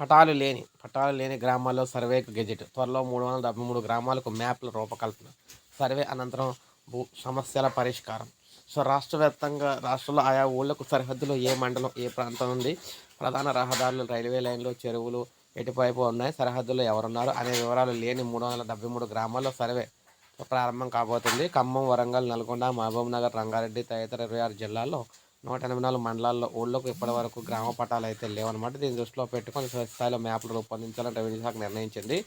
పటాలు లేని గ్రామాల్లో సర్వేకు గెజిట్. త్వరలో 373 గ్రామాలకు మ్యాప్ల రూపకల్పన. సర్వే అనంతరం భూ సమస్యల పరిష్కారం. సో రాష్ట్రంలో ఆయా ఊళ్ళకు సరిహద్దులో ఏ మండలం, ఏ ప్రాంతం ఉంది, ప్రధాన రహదారులు, రైల్వే లైన్లు, చెరువులు ఎటువైపు ఉన్నాయి, సరిహద్దుల్లో ఎవరున్నారు అనే వివరాలు లేని 373 గ్రామాల్లో సర్వే ప్రారంభం కాబోతుంది. ఖమ్మం, వరంగల్, నల్గొండ, మహబూబ్నగర్, రంగారెడ్డి తదితర 26 జిల్లాల్లో 184 మండలాల్లో ఊళ్ళకు ఇప్పటివరకు గ్రామ పటాలు అయితే లేవన్నమాట. దీన్ని దృష్టిలో పెట్టుకొని స్థాయిలో మ్యాప్లు రూపొందించాలని రెవెన్యూ శాఖ నిర్ణయించింది.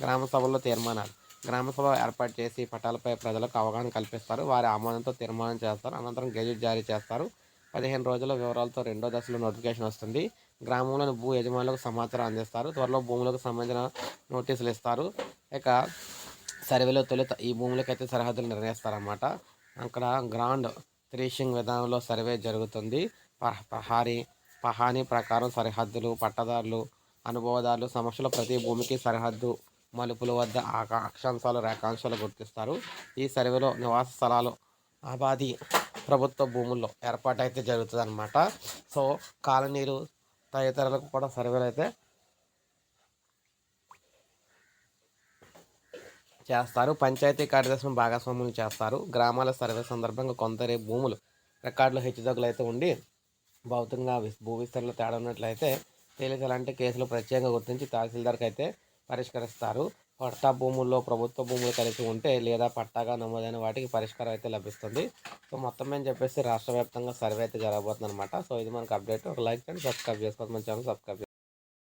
గ్రామ సభల్లో తీర్మానాలు. గ్రామ సభ ఏర్పాటు చేసి పటాలపై ప్రజలకు అవగాహన కల్పిస్తారు. వారి ఆమోదంతో తీర్మానం చేస్తారు. అనంతరం గెజిట్ జారీ చేస్తారు. 15 రోజుల వివరాలతో రెండో దశలో నోటిఫికేషన్ వస్తుంది. గ్రామంలోని భూ యజమానులకు సమాచారం అందిస్తారు. త్వరలో భూములకు సంబంధించిన నోటీసులు ఇస్తారు. ఇక సర్వేలో తొలుత ఈ భూములకైతే సరిహద్దులు నిర్ణయిస్తారన్నమాట. అక్కడ గ్రాండ్ థ్రెషింగ్ విధానంలో సర్వే జరుగుతుంది. పహానీ ప్రకారం సరిహద్దులు, పట్టదారులు, అనుభవదారులు సమస్యలు ప్రతి భూమికి సరిహద్దు మలుపుల వద్ద అక్షాంశాలు, రేఖాంశాలు గుర్తిస్తారు. ఈ సర్వేలో నివాస స్థలాలు, ఆబాది ప్రభుత్వ భూముల్లో ఏర్పాటు అయితే జరుగుతుంది అనమాట. సో కాలనీలు తదితరులకు కూడా సర్వేలు అయితే చేస్తారు. పంచాయతీ కార్యదర్శులను భాగస్వాములు చేస్తారు. గ్రామాల సర్వే సందర్భంగా కొందరి భూములు రికార్డులు హెచ్చుతగ్గులు అయితే ఉండి భౌతికంగా భూ విస్తరణలో తేడా ఉన్నట్లయితే తేలికలాంటి కేసులు ప్రత్యేకంగా గుర్తించి తహసీల్దార్కి అయితే పరిష్కరిస్తారు. పట్టా భూముల్లో ప్రభుత్వ భూములు కలిసి ఉంటే లేదా పట్టాగా నమోదైన వాటికి పరిష్కారం అయితే లభిస్తుంది. సో మొత్తం అని చెప్పేసి రాష్ట్ర వ్యాప్తంగా సర్వే అయితే జరగబోతుంది అనమాట. సో ఇది మనకు అప్డేట్. ఒక లైక్ అండ్ సబ్స్క్రైబ్ చేసుకోవాలి. మన ఛానల్ సబ్స్క్రైబ్